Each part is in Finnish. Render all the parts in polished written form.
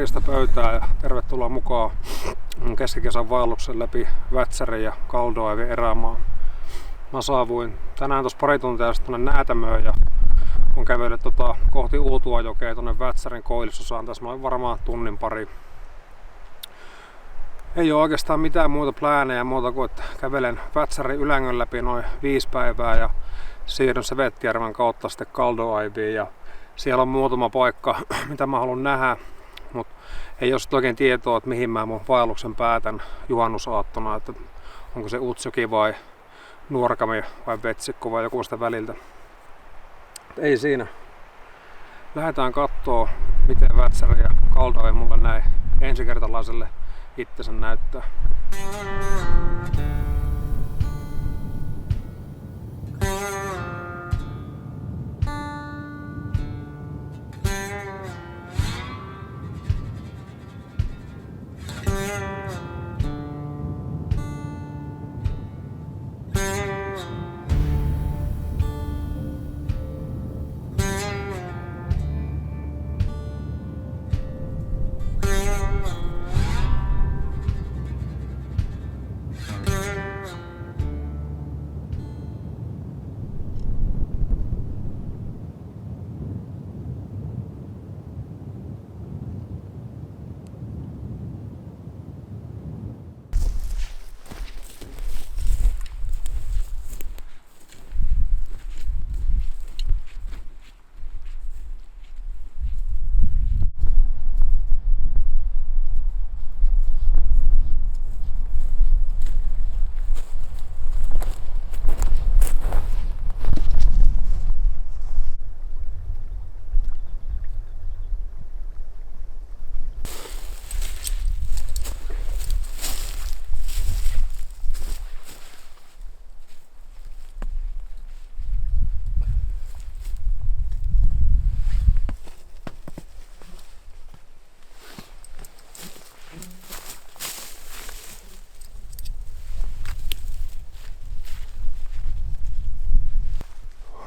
Morjesta pöytään ja tervetuloa mukaan keskikesän vaelluksen läpi Vätsärin ja Kaldoaivin erämaan. Mä saavuin tänään tuossa pari tuntia sitten tuonne Näätämöön ja on kävellyt kohti Uutuajokea tuonne Vätsärin koillisosaan tässä noin varmaan tunnin pari. Ei ole oikeastaan mitään muuta pläänejä muuta kuin että kävelen Vätsärin Ylängön läpi noin 5 päivää ja siirryn Sevettijärven kautta sitten Kaldoaiviin. Ja siellä on muutama paikka, mitä mä haluan nähdä, mutta ei ole oikein tietoa, että mihin mä mun vaelluksen päätän juhannusaattona, että onko se Utsjoki vai Nuorgami vai Vetsikko vai joku sitä väliltä. Ei siinä. Lähdetään kattoo, miten Vätsäri ja Kaldoaivi mulle näin ensikertalaiselle itsensä näyttää.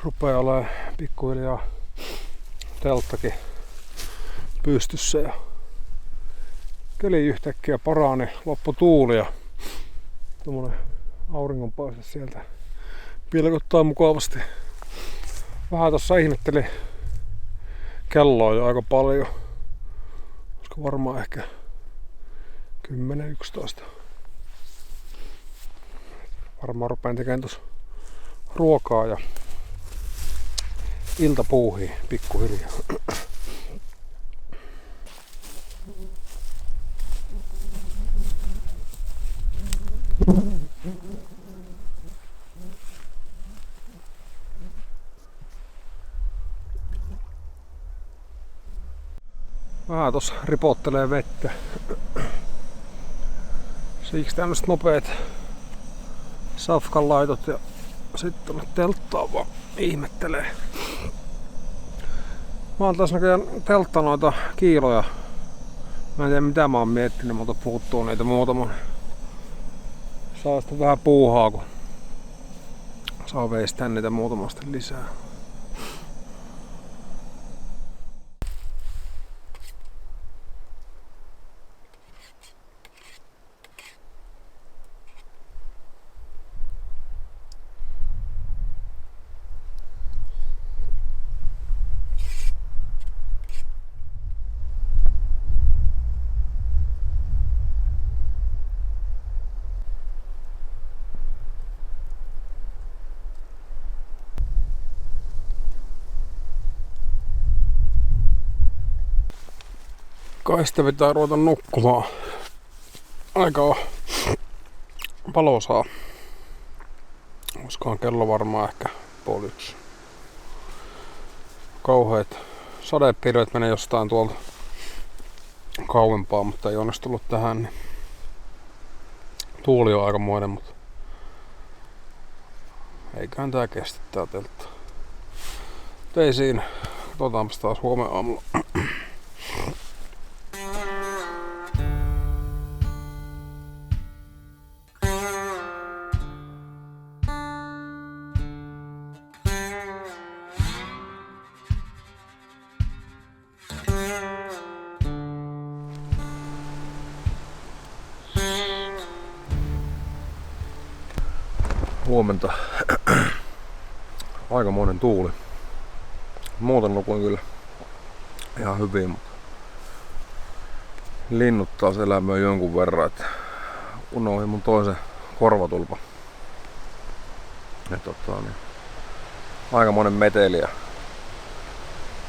Rupeaa olemaan pikkuhiljaa telttakin pystyssä ja keli yhtäkkiä parani, loppu tuuli ja tommonen auringonpaiste sieltä pilkottaa mukavasti. Vähän tossa ihmettelin kelloa jo aika paljon, koska varmaan ehkä 10-11. Varmaan rupean tekemään tossa ruokaa ja iltapuuhii pikkuhiljaa. Vähän tossa ripottelee vettä. Siksi tämmöset nopeet safkan laitot ja sitten tonne telttaan vaan ihmettelee. Mä oon taas näköjään teltta noita kiiloja. Mä en tiedä mitä mä oon miettinyt, mutta puuttuu niitä muutaman. Saa sitten vähän puuhaa, kun saa veistää niitä muutamasta lisää. Kai sitä pitää ruveta nukkumaan. Aika on valosaa. Olisikohan kello varmaan ehkä 12:30. Kauheet sadepilvet menee jostain tuolta kauempaa, mutta ei onneksi tullut tähän. Niin tuuli on aikamoinen, mutta eiköhän tää kestä tää teltta. Ei siinä. Katsotaanpas taas huomenna aamulla. huomenta. Aikamoinen tuuli. Muuten nukuin kyllä ihan hyvin, mutta linnut taas elämöi jonkun verran, että unohdin mun toisen korvatulpa. Ja aikamoinen meteli ja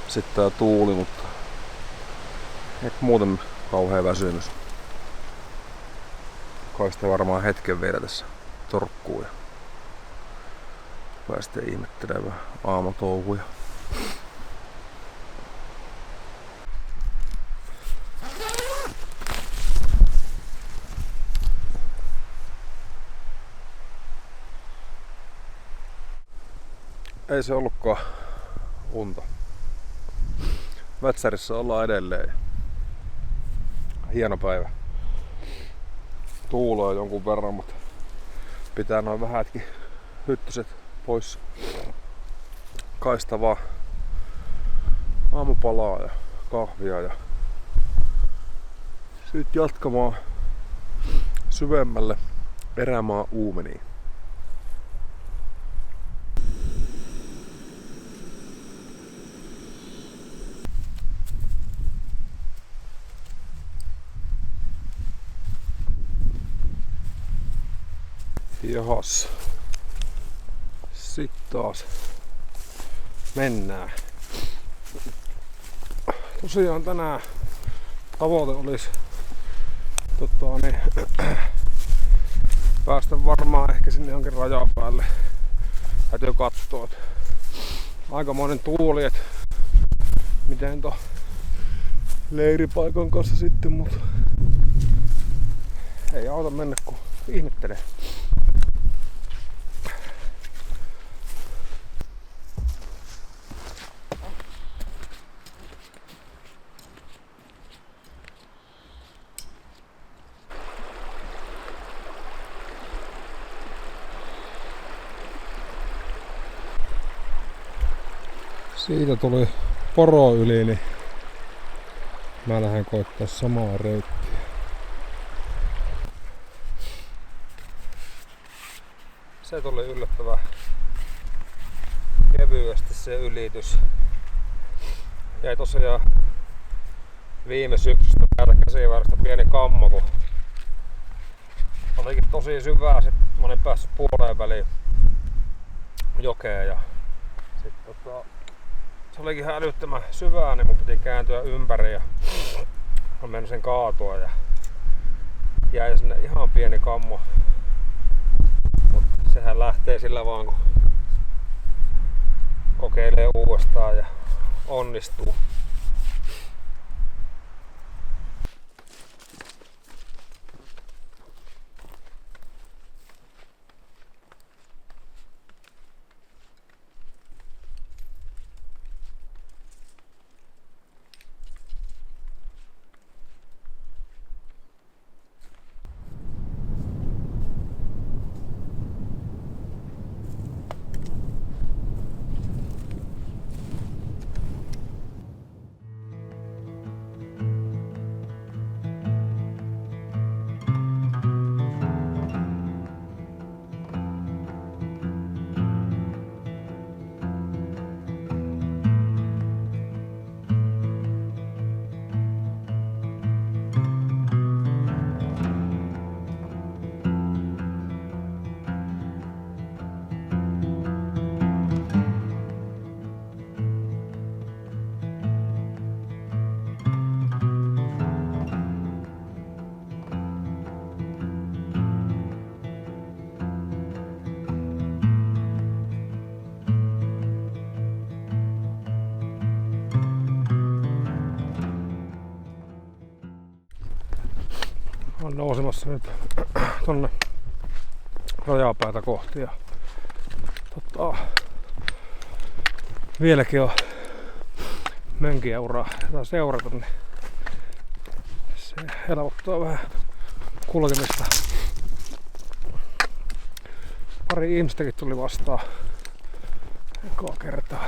sitten tää tuuli, mutta ehkä muuten kauhea väsymys. Kai sitä varmaan hetken vielä tässä torkkuu ja päästään ihmettelemään aamutouhuja. Ei se ollutkaan unta. Vätsärissä ollaan edelleen. Hieno päivä. Tuulee jonkun verran, mutta pitää noin vähätkin hyttyset pois. Kaista vaan aamupalaa ja kahvia ja sitten jatkamaan syvemmälle erämaa uumeniin. Jahas. Sitten taas mennään. Tosiaan tänään tavoite olisi päästä varmaan ehkä sinne jonkin rajan päälle. Täytyy katsoa, että aikamoinen tuuli, että miten leiripaikan kanssa sitten, mutta ei auta mennä kun ihmettelee. Siitä tuli poro yli, niin mä lähden koittaa samaa reittiä. Se tuli yllättävän kevyesti se ylitys. Jäi tosiaan viime syksystä täältä käsivarresta pieni kammo, kun olikin tosi syvää. Sitten mä olin päässyt puoleen väliin jokeen ja sitten se olikin ihan älyttömän syvää, niin mun piti kääntyä ympäri ja mä menin sen kaatua ja jäi sinne ihan pieni kammo. Mut sehän lähtee sillä vaan kun kokeilee uudestaan ja onnistuu. Olen nousemassa nyt tonne rajapäätä kohti ja vieläkin on mönkieuraa jota seurata, niin se helpottaa vähän kulkemista. Pari ihmistäkin tuli vastaan ekaa kertaa.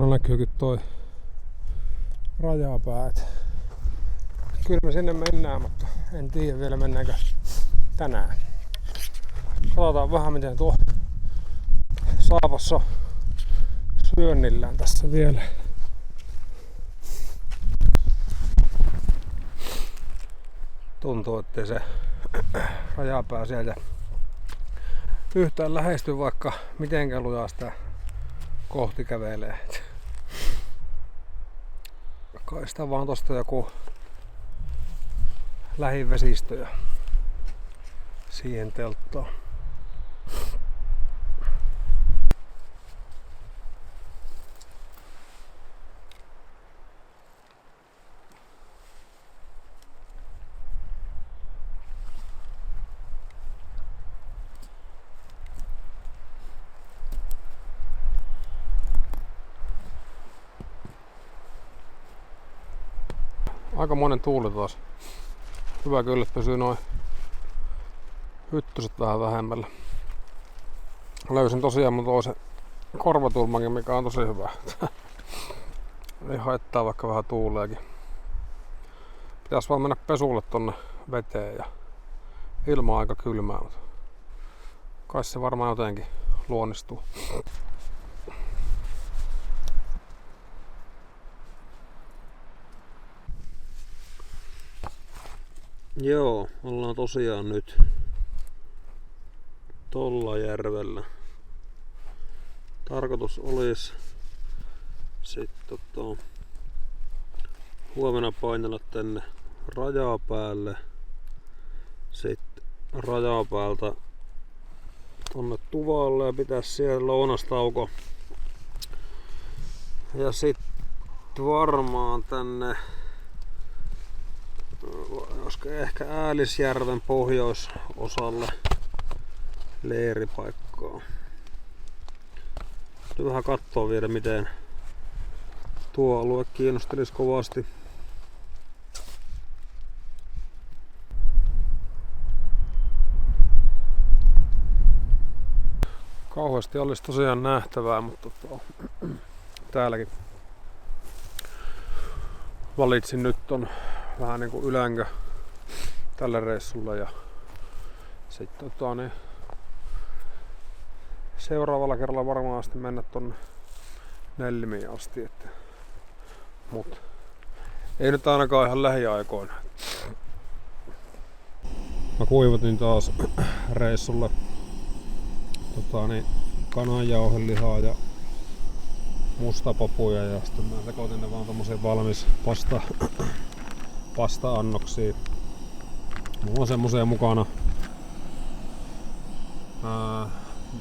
tuolla näkyykin toi rajapää. Kyllä me sinne mennään, mutta en tiedä vielä mennäänkö tänään. Katsotaan vähän miten tuo Saavossa syönnillään tässä vielä. Tuntuu, ettei se rajapää sieltä yhtään lähesty, vaikka mitenkään lujaa sitä kohti kävelee. Kai sitä vaan tosta joku lähivesistö ja siihen telttoon. Aika monen tuuli taas. Hyvä kyllä, että pysyy noin hyttyset vähän vähemmällä. Löysin tosiaan mun toisen korvatulmankin, mikä on tosi hyvä. Ei haittaa vaikka vähän tuuleekin. Pitäis vaan mennä pesulle tonne veteen ja ilma on aika kylmää, mutta kai se varmaan jotenkin luonnistuu. Joo, ollaan tosiaan nyt Tollajärvellä. Tarkoitus olisi sitten huomenna painella tänne Rajapäälle. Sitten Rajapäältä tonne Tuvalle ja pitää siellä lounastauko. Ja sitten varmaan tänne olisiko ehkä Äälisjärven pohjoisosalle leiripaikkaa. Nyt vähän kattoo vielä miten tuo alue kiinnostelisi kovasti. Kauheasti olisi tosiaan nähtävää, mutta täälläkin valitsin nyt ton vähän niinku ylängö tällä reissulla ja sitten seuraavalla kerralla varmaan sitten mennä tonne Nellimiin asti, mut ei nyt ainakaan ihan lähiaikoina. Mä kuivatin taas reissulle kananjauhelihaa ja mustapapuja ja sitten mä sekoitin ne vaan tommoseen valmis pasta-annoksiin. Mulla on semmosia mukana,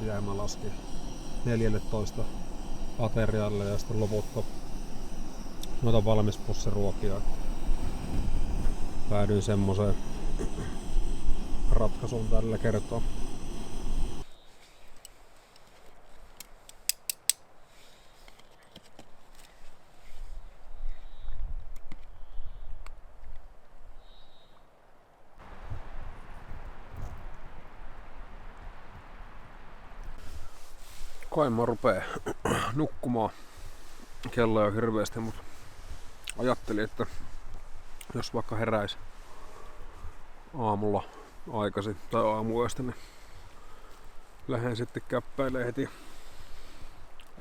mitä mä laskin, 14 aterialle ja sitten loput noita valmis pussiruokia. Päädyin semmoseen ratkaisuun tällä kertaa. Kai mä rupee nukkumaan. Kello on hirveästi, mutta ajattelin, että jos vaikka heräisi aamulla aikaisin tai aamuyöstä, niin lähden sitten käppäilemään heti.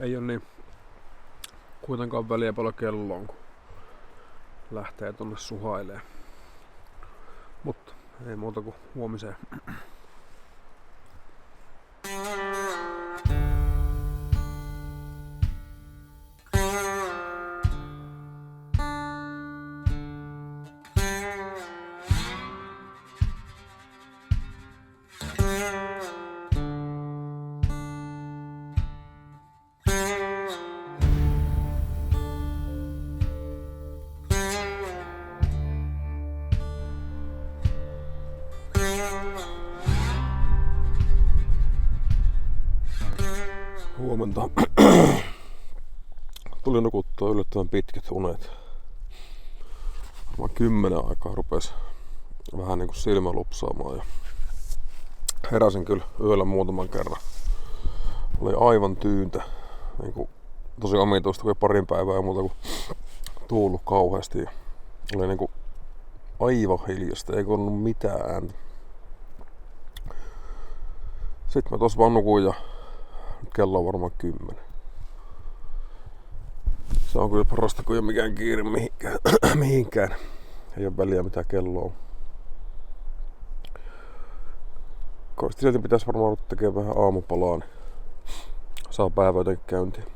Ei ole niin kuitenkaan väliä paljon kelloon, kun lähtee tonne suhailemaan. Mutta ei muuta kuin huomiseen. Huomenta. Tuli nukuttua yllättävän pitkät unet. Varmaan 10 aikaa rupesi vähän niinku silmä lupsaamaan ja heräsin kyllä yöllä muutaman kerran. Oli aivan tyyntä, niinku tosi omituista, kun parin päivää muuta kuin tuullut kauheasti. Oli niinku aivan hiljasta, ei kuulunut mitään ääntä. Sitten mä tossa vaan nukuin ja nyt kello on varmaan 10. Se on kyllä parasta, kun ei ole mikään kiire mihinkään. Ei ole väliä mitä kello on. Kovasti silti pitäisi varmaan olla tekemään vähän aamupalaa, niin saa päivä jotenkin käyntiin.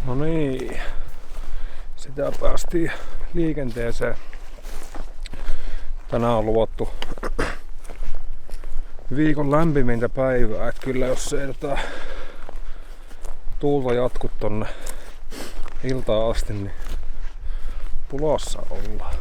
No niin, sitä päästiin liikenteeseen. Tänään on luvattu viikon lämpimintä päivää, et kyllä jos ei tuulta jatku tonne iltaan asti, niin pulassa ollaan.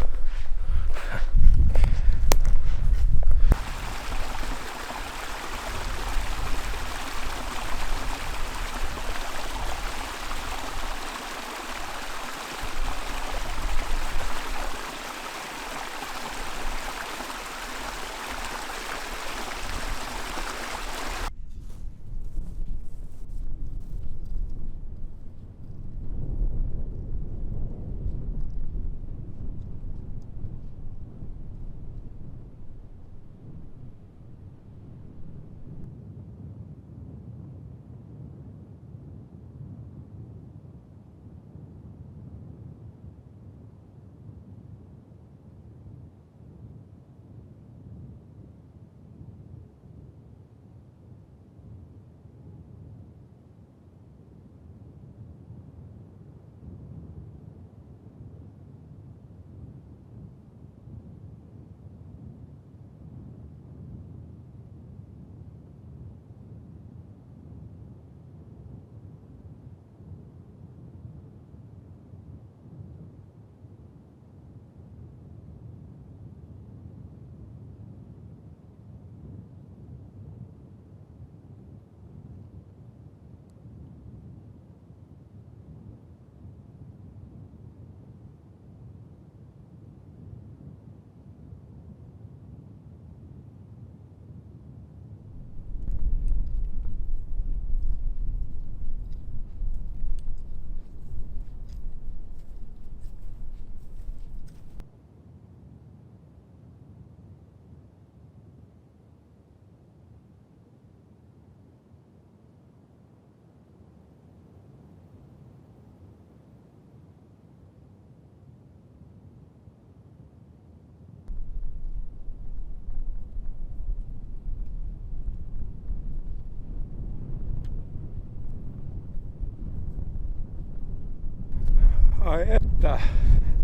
Ai että,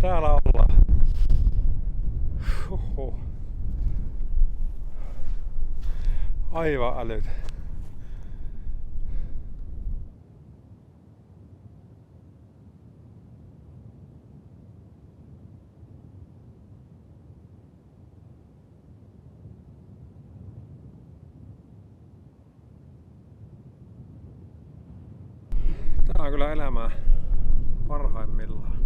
täällä ollaan. Huhhuh. Aivan älyt. Tää on kyllä elämää parhaimmillaan.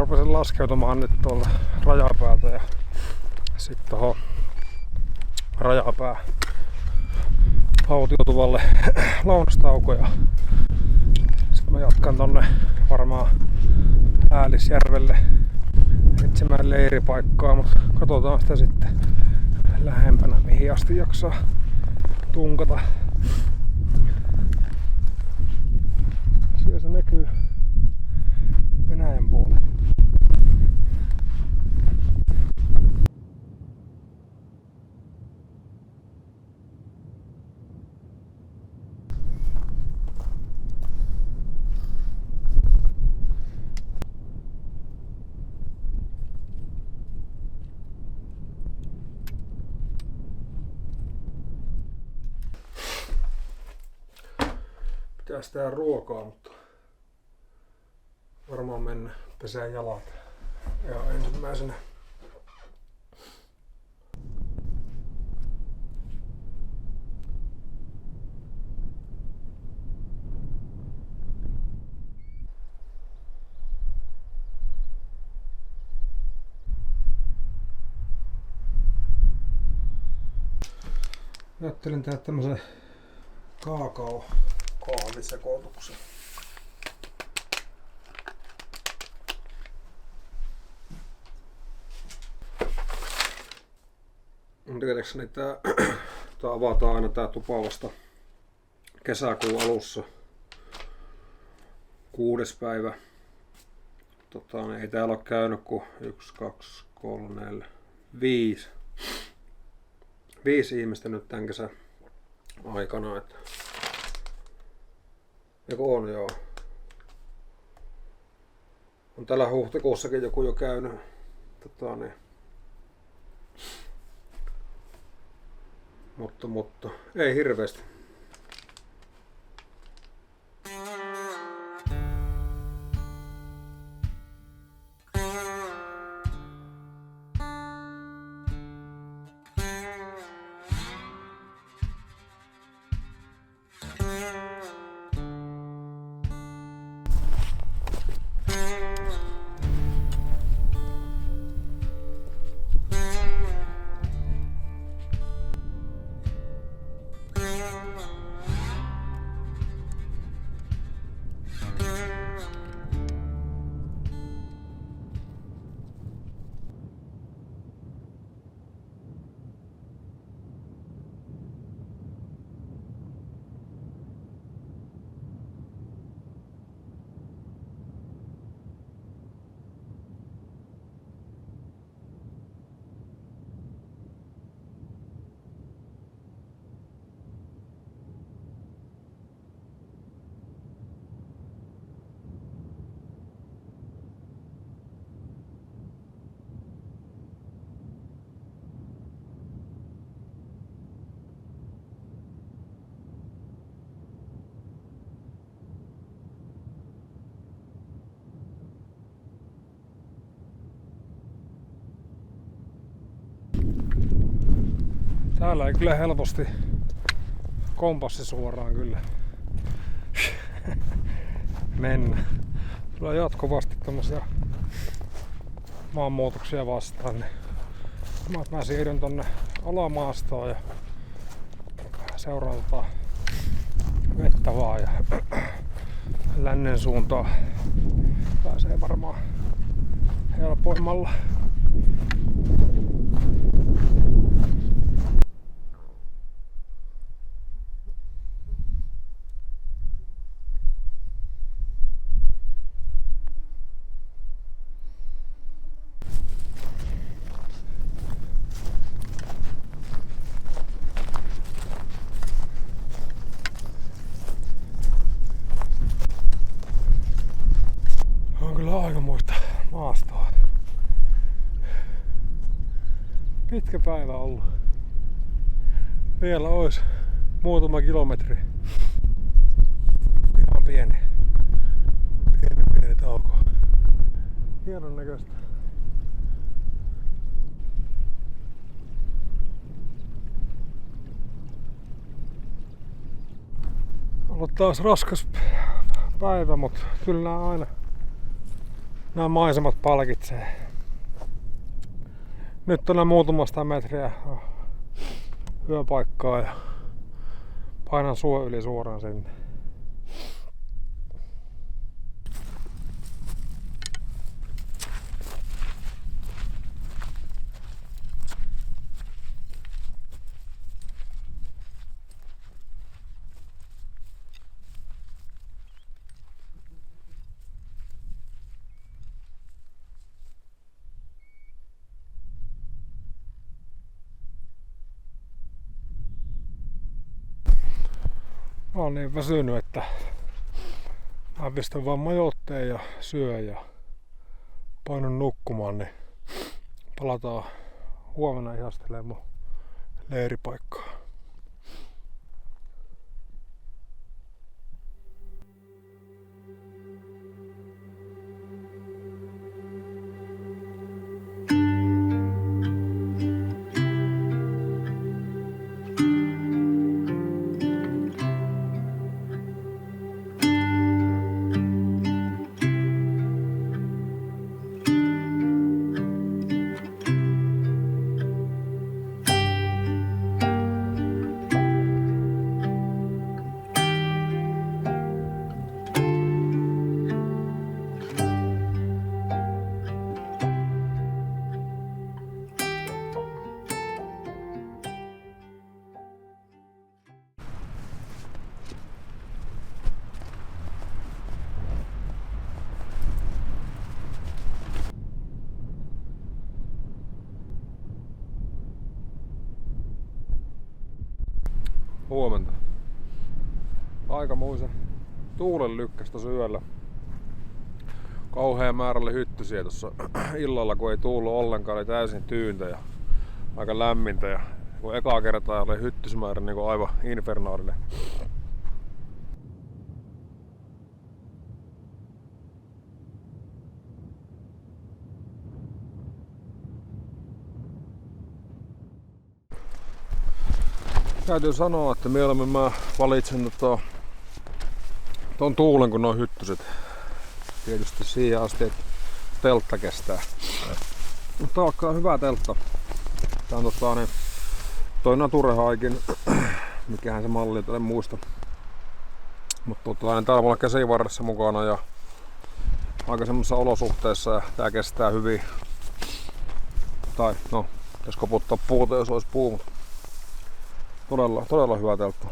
rupesin laskeutumaan nyt tuolta rajapäältä ja sitten tohon rajapää autiotuvalle lounastauko ja sitten mä jatkan tonne varmaan Äälisjärvelle etsimään leiripaikkaa, mutta katsotaan sitä sitten lähempänä mihin asti jaksaa tunkata. Siellä se näkyy Venäjän puoli. Pitäis tehdä ruokaa, mutta varmaan mennä pesää jalat. Ja ensimmäisenä ajattelin tehdä tämmösen kaakao-kahvisekoituksen. Tietääkseni tää avataan aina tää tupa vasta kesäkuun alussa. 6. päivä. Ei täällä ole käynyt kuin 1, 2, 3, 4, 5. 5 ihmistä nyt tän kesän aikana. Joku on joo. On täällä huhtikuussakin joku jo käynyt. Mutta ei hirveästi. Täällä ei kyllä helposti kompassi suoraan kyllä mennä. Tulee jatkuvasti tämmöisiä maanmuutoksia vastaan. Niin mä siirryn tonne alamaastoon ja seuraan vettä vaan ja lännen suuntaan pääsee varmaan helpoimmalla. On kyllä aikamoista maastoa. Pitkä päivä ollut. Vielä olisi muutama kilometri. Ihan pieni tauko. Hienon näköistä. Ollut taas raskas päivä, mutta kyllä nää aina nämä maisemat palkitsee. Nyt on muutama 100 metriä yöpaikkaa ja painan suo yli suoraan sinne. Mä oon niin väsynyt, että mä pistän vaan majoitteen ja syön ja painun nukkumaan, niin palataan huomenna ihastelemaan mun leiripaikkaa. Huomenta. Aikamoisen tuulen lykkäs tossa yöllä. Kauhea määrä oli hyttysiä tossa illalla, kun ei tuullut ollenkaan, oli täysin tyyntä ja aika lämmintä. Ja kun ekaa kertaa oli hyttysmäärä niin kuin aivan infernaalinen. Täytyy sanoa, että mieluummin mä valitsen ton tuulen kuin nuo hyttyset. Tietysti siihen asti, että teltta kestää. Mutta alkaa hyvä teltta. Tää on toi Nature Hiken, mikähän se malli, en muista. Mutta täällä on käsivarressa mukana ja aika semmoisissa olosuhteissa ja tää kestää hyvin. Tai no, pitäis koputtaa puuta, jos olisi puu. Todella hyvä teltta.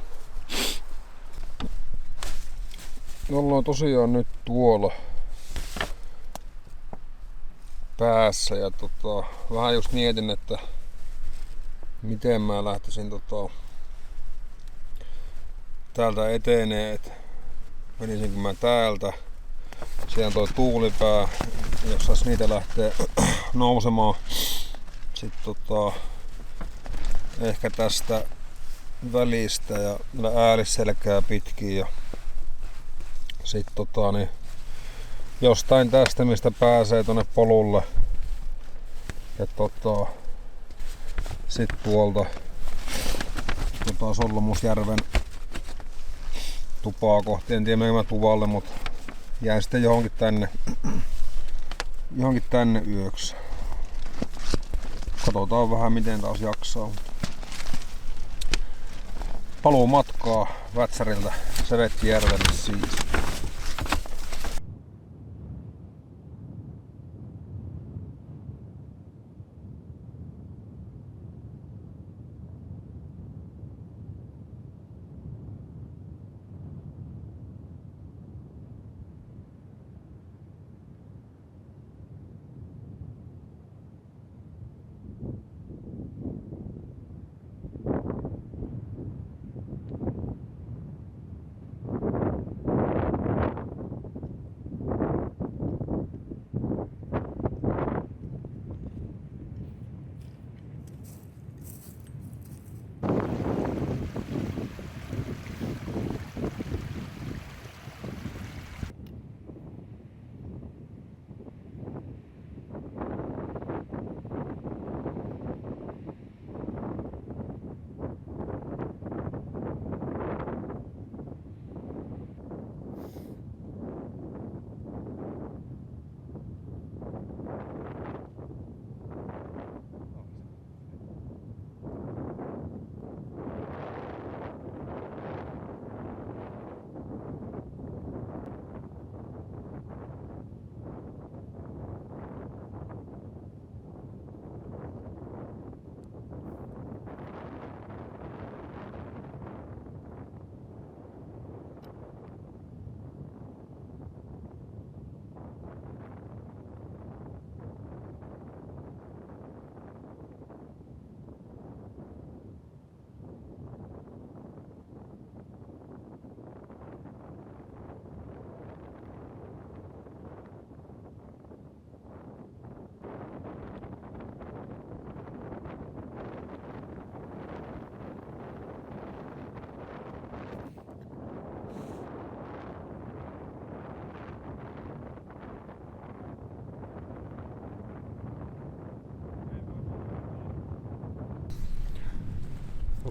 Ollaan tosiaan nyt tuolla päässä ja vähän just mietin, että miten mä lähtisin täältä etenee, että menisinkö mä täältä. Siellä on toi tuulipää, jos sais niitä lähtee nousemaan. Sitten ehkä tästä välistä ja äälisselkää pitkin ja sit niin jostain tästä, mistä pääsee tonne polulle ja sit tuolta Solmusjärven tupaa kohti, en tiedä meneekö mä tuvalle, mut jäin sitten johonkin tänne yöksi. Katsotaan vähän miten taas jaksaa. Paluu matkaa Vätsäriltä Sevettijärvelle siis.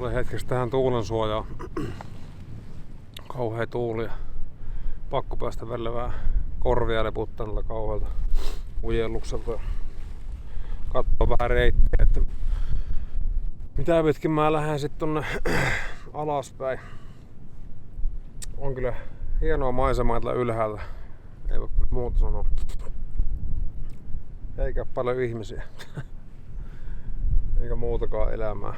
Tulee hetkeksi tähän tuulen suojaan. Kauhea tuuli ja pakko päästä välillä vähän korvia leputtaa tällä kauhealta ujellukselta. Katsoa vähän reittiä, että mitä pitkin mä lähden sit tonne alaspäin. On kyllä hienoa maisemaa tällä ylhäällä. Ei voi muuta sanoa. Eikä paljon ihmisiä. Eikä muutakaan elämää.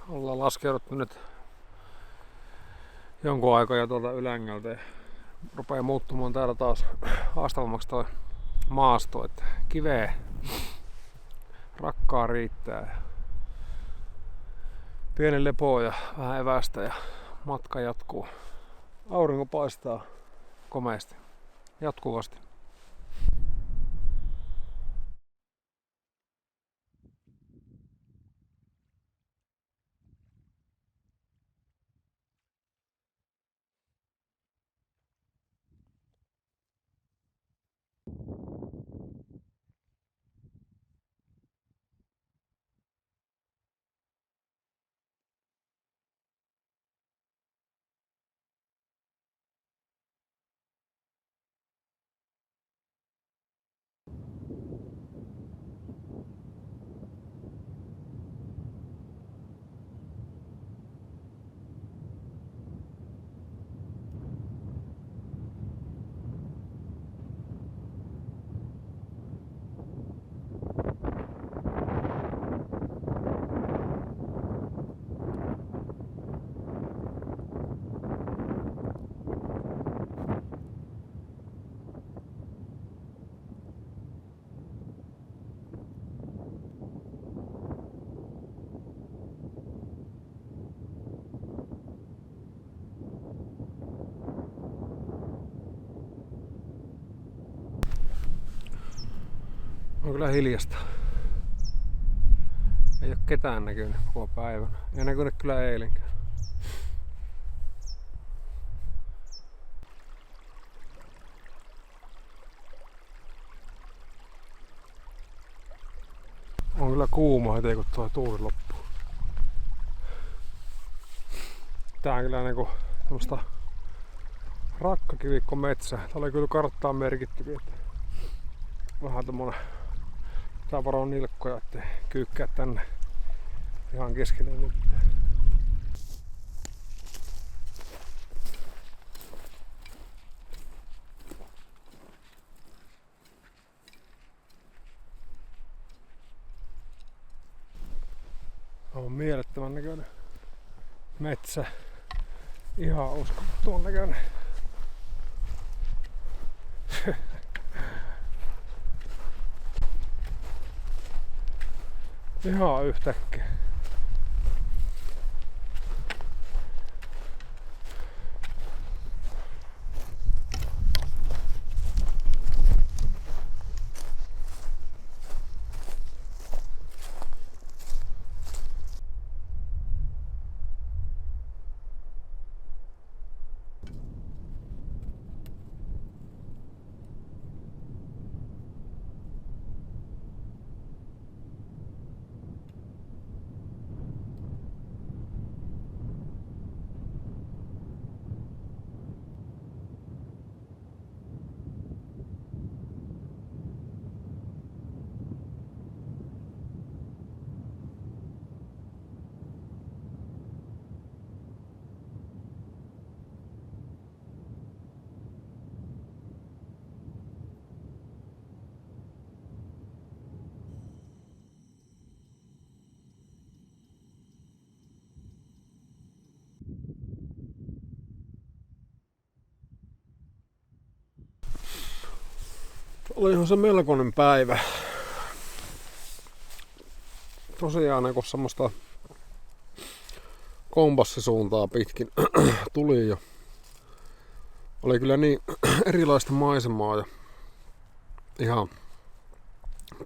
Ollaan laskeuduttu nyt jonkun aikaa jo tuolta Ylängöltä ja rupeaa muuttumaan täällä taas haastavammaksi toi maasto, että kiveä rakkaa riittää. Pieni lepo ja vähän evästä ja matka jatkuu. Aurinko paistaa komeasti jatkuvasti. On kyllä hiljasta. Ei oo ketään näkynyt koko päivän. Ei näkynyt kyllä eilenkään. On kyllä kuuma heti kun tuo tuuli loppuu. Tää on kyllä niinku tämmöstä rakkakivikko metsä. Tää oli kyllä karttaan merkittykin, että vähän tommonen pitää varoa nilkkoja, ettei kyykkää tänne ihan keskelle nyt. On mielettömän näköinen metsä. Ihan uskomattoman näköinen. Ihan yhtäkkiä. Olihan se melkoinen päivä. Tosiaan niin kun semmoista kompassisuuntaa pitkin tuli ja oli kyllä niin erilaista maisemaa ja ihan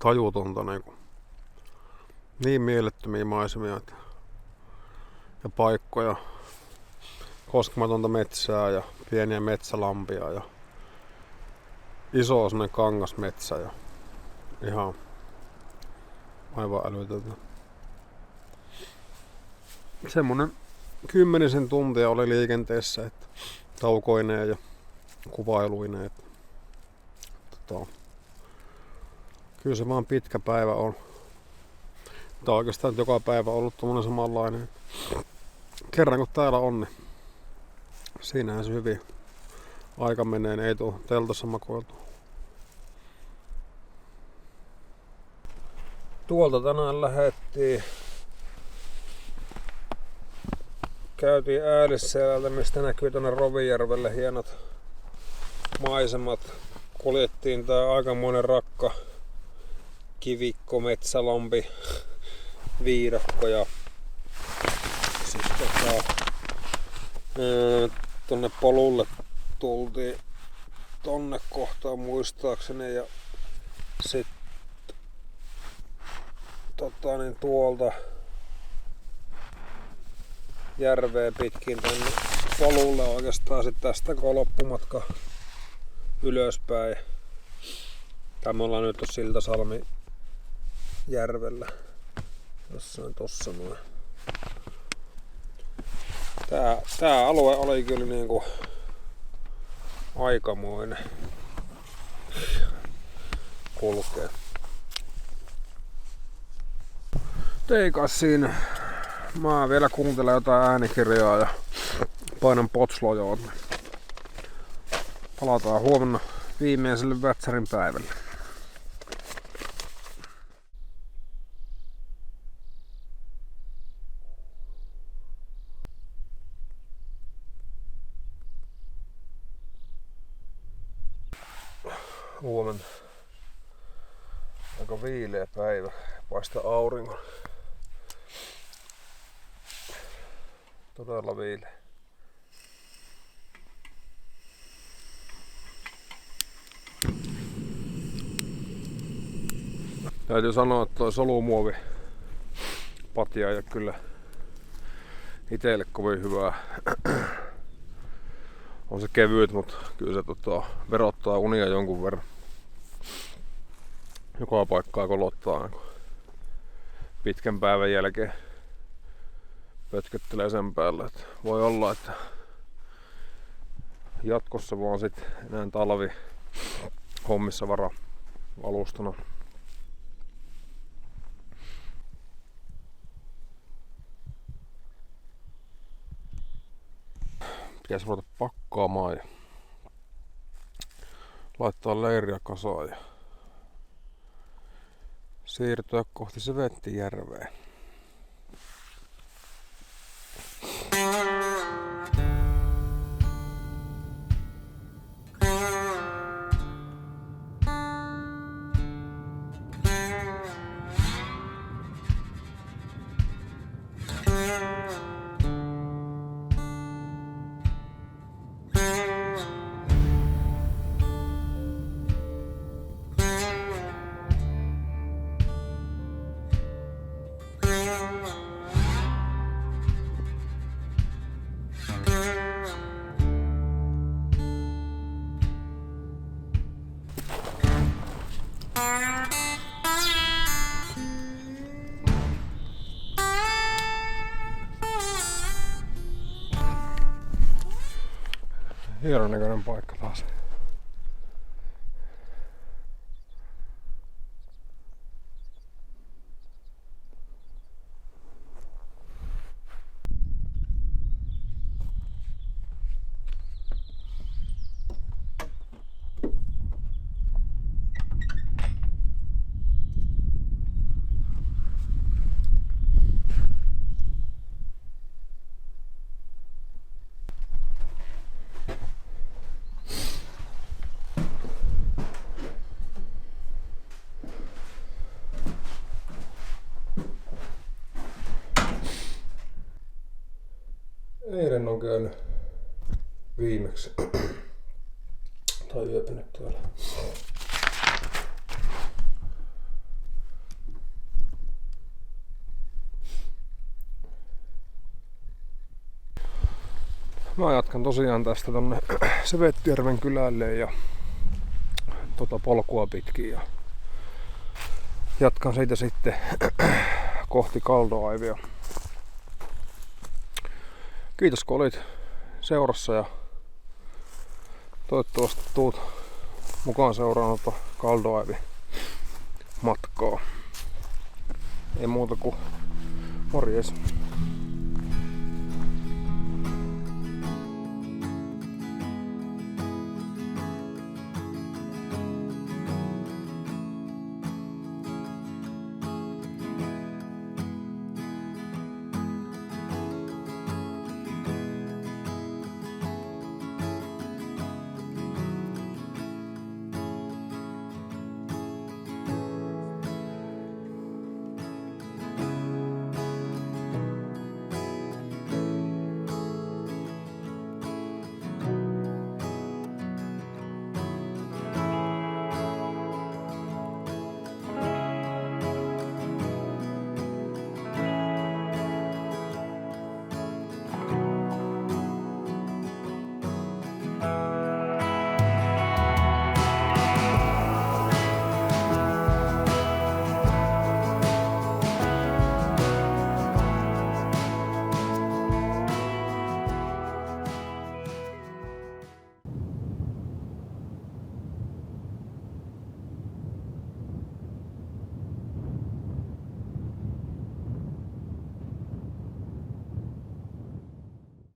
tajutonta niin mielettömiä maisemia ja paikkoja, koskematonta metsää ja pieniä metsälampia ja iso semmonen kangasmetsä ja ihan aivan älytöntä. Semmonen 10 tuntia oli liikenteessä, että taukoineen ja kuvailuineen. Kyllä se vaan pitkä päivä on. Tää on oikeastaan joka päivä ollut tommonen samanlainen. Kerran kun täällä on, niin siinähän se hyvin aika menee, niin ei tuu teltassa makoiltu. Tuolta tänään lähettiin. Käytiin Äälisselältä, mistä näkyy tonne Rovijärvelle hienot maisemat. Kuljettiin tää aikamoinen rakka kivikko, metsälampi, viidakko ja sitten tonne polulle tultiin tonne kohtaan muistaakseni ja sitten tuolta järveä pitkin tänne polulle oikeastaan sitten tästä kun loppumatka ylöspäin. Tai me ollaan nyt Siltasalmi järvellä. Jossain tossa noin. Tää alue oli kyllä niinku aikamoinen kulkea. Teikas siinä. Mä vielä kuuntelen jotain äänikirjaa ja painan potslojoon. Palataan huomenna viimeiselle Vätsärin päivälle. Huomenna aika viileä päivä, paistaa aurinko. Todella viileä. Täytyy sanoa, että toi solumuovi patja ei ole kyllä itselle kovin hyvää. On se kevyt, mutta kyllä se verottaa unia jonkun verran. Joka paikkaa kolottaa pitkän päivän jälkeen. Pötköttelee sen päälle. Että voi olla, että jatkossa vaan sit enää talvi hommissa vara alustana. Pitäisi ruveta pakkaamaan ja laittaa leiriä kasaan ja siirtyä kohti Sevettijärveä. Hienon näköinen paikka taas. eilen on käynyt viimeksi. Tai yöpynyt tuolla. Mä jatkan tosiaan tästä tonne Sevettijärven kylälle ja polkua pitkin ja jatkan siitä sitten kohti Kaldoaivia. Kiitos kun olit seurassa ja toivottavasti tuut mukaan seuraamaan Kaldoaivin matkaa. Ei muuta kuin morjes.